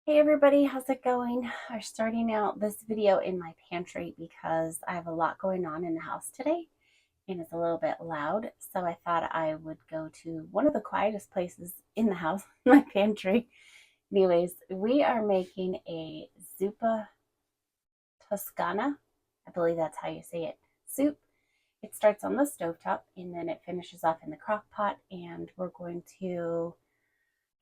Hey everybody, how's it going? I'm starting out this video in my pantry because I have a lot going on in the house today and it's a little bit loud. So I thought I would go to one of the quietest places in the house, my pantry. Anyways, we are making a Zuppa Toscana. I believe that's how you say it. Soup. It starts on the stovetop and then it finishes off in the crock pot, and we're going to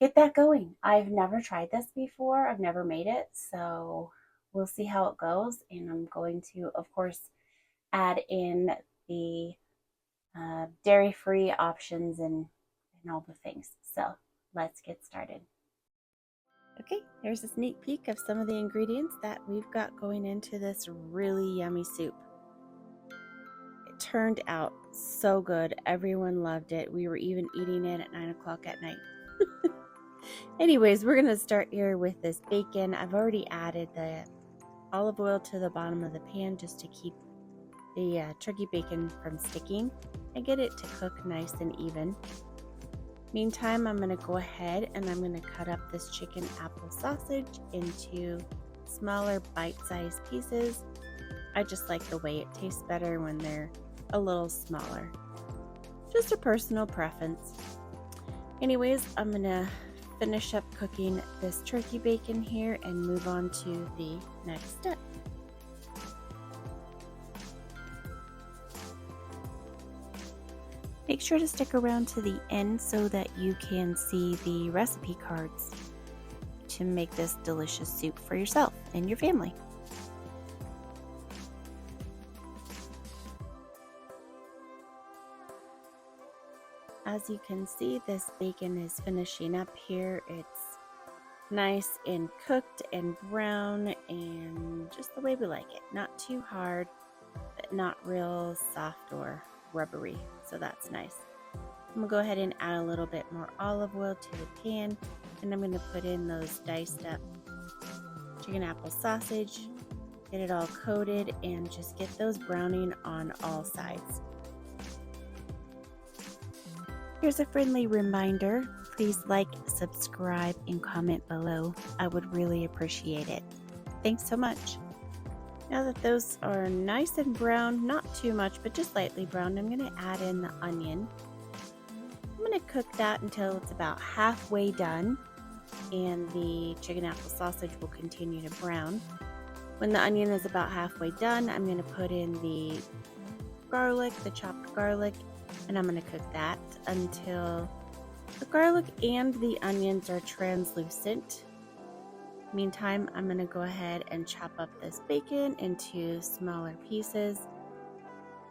get that going. I've never tried this before. I've never made it, so we'll see how it goes. And I'm going to, of course, add in the dairy-free options and all the things. So let's get started. Okay, here's a sneak peek of some of the ingredients that we've got going into this really yummy soup. It turned out so good. Everyone loved it. We were even eating it at 9 o'clock at night. Anyways, we're going to start here with this bacon. I've already added the olive oil to the bottom of the pan just to keep the turkey bacon from sticking and get it to cook nice and even. Meantime, I'm going to go ahead and I'm going to cut up this chicken apple sausage into smaller bite-sized pieces. I just like the way it tastes better when they're a little smaller. Just a personal preference. Anyways, I'm going to finish up cooking this turkey bacon here and move on to the next step. Make sure to stick around to the end so that you can see the recipe cards to make this delicious soup for yourself and your family. As you can see, this bacon is finishing up here. It's nice and cooked and brown and just the way we like it. Not too hard, but not real soft or rubbery, so that's nice. I'm gonna go ahead and add a little bit more olive oil to the pan, and I'm gonna put in those diced up chicken apple sausage, get it all coated, and just get those browning on all sides. Here's a friendly reminder. Please like, subscribe, and comment below. I would really appreciate it. Thanks so much. Now that those are nice and brown, not too much, but just lightly browned, I'm going to add in the onion. I'm going to cook that until it's about halfway done, and the chicken apple sausage will continue to brown. When the onion is about halfway done, I'm going to put in the garlic, the chopped garlic, and I'm going to cook that until the garlic and the onions are translucent. Meantime, I'm going to go ahead and chop up this bacon into smaller pieces.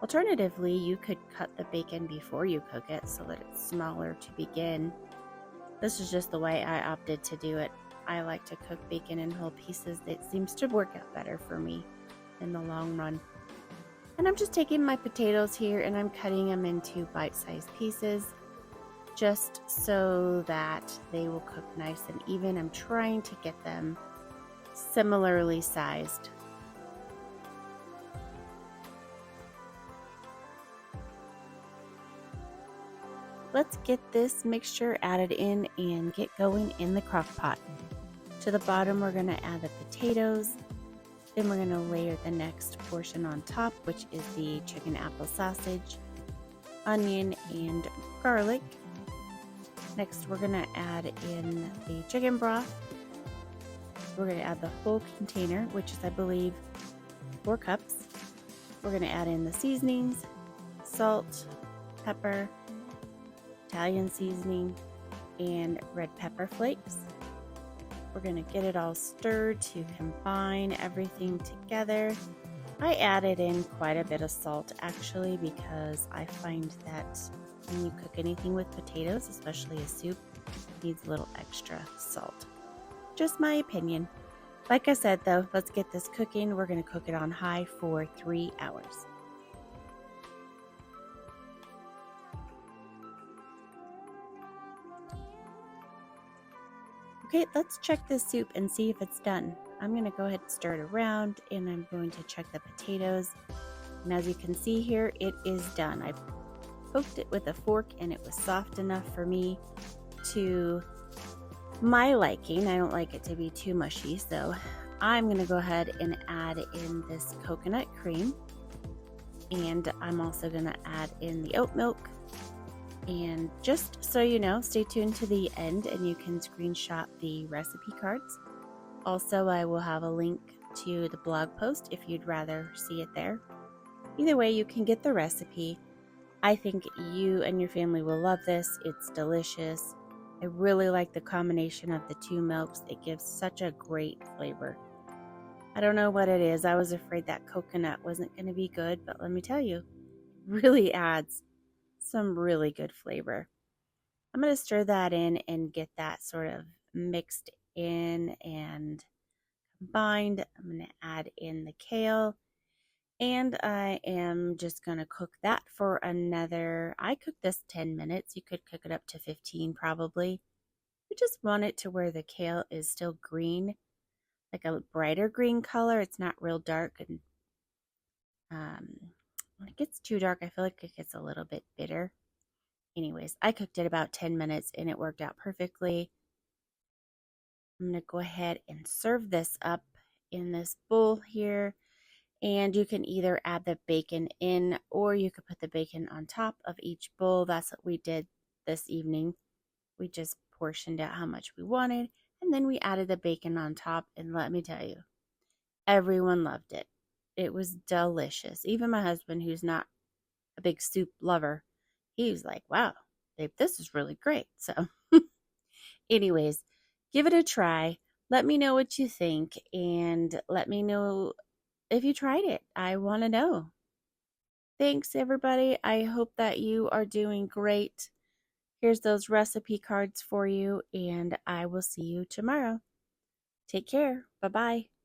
Alternatively, you could cut the bacon before you cook it so that it's smaller to begin. This is just the way I opted to do it. I like to cook bacon in whole pieces. It seems to work out better for me in the long run. And I'm just taking my potatoes here and I'm cutting them into bite-sized pieces just so that they will cook nice and even. I'm trying to get them similarly sized. Let's get this mixture added in and get going in the crock pot. To the bottom, we're going to add the potatoes. Then we're going to layer the next portion on top, which is the chicken apple sausage, onion, and garlic. Next, we're going to add in the chicken broth. We're going to add the whole container, which is, I believe, 4 cups. We're going to add in the seasonings, salt, pepper, Italian seasoning, and red pepper flakes. We're going to get it all stirred to combine everything together. I added in quite a bit of salt actually because I find that when you cook anything with potatoes, especially a soup, it needs a little extra salt. Just my opinion. Like I said though, let's get this cooking. We're going to cook it on high for 3 hours. Okay, let's check this soup and see if it's done. I'm going to go ahead and stir it around and I'm going to check the potatoes. And as you can see here, it is done. I poked it with a fork and it was soft enough for me to my liking. I don't like it to be too mushy, so I'm going to go ahead and add in this coconut cream. And I'm also going to add in the oat milk. And just so you know, stay tuned to the end and you can screenshot the recipe cards. Also, I will have a link to the blog post if you'd rather see it there. Either way, you can get the recipe. I think you and your family will love this. It's delicious. I really like the combination of the two milks. It gives such a great flavor. I don't know what it is. I was afraid that coconut wasn't going to be good, but let me tell you, it really adds some really good flavor. I'm going to stir that in and get that sort of mixed in and combined. I'm going to add in the kale. And I am just going to cook that for another, I cooked this 10 minutes. You could cook it up to 15 probably. You just want it to where the kale is still green, like a brighter green color. It's not real dark. And when it gets too dark, I feel like it gets a little bit bitter. Anyways, I cooked it about 10 minutes and it worked out perfectly. I'm going to go ahead and serve this up in this bowl here. And you can either add the bacon in or you could put the bacon on top of each bowl. That's what we did this evening. We just portioned out how much we wanted and then we added the bacon on top. And let me tell you, everyone loved it. It was delicious. Even my husband, who's not a big soup lover, he was like, wow, babe, this is really great. So anyways, give it a try. Let me know what you think and let me know if you tried it. I want to know. Thanks, everybody. I hope that you are doing great. Here's those recipe cards for you, and I will see you tomorrow. Take care. Bye-bye.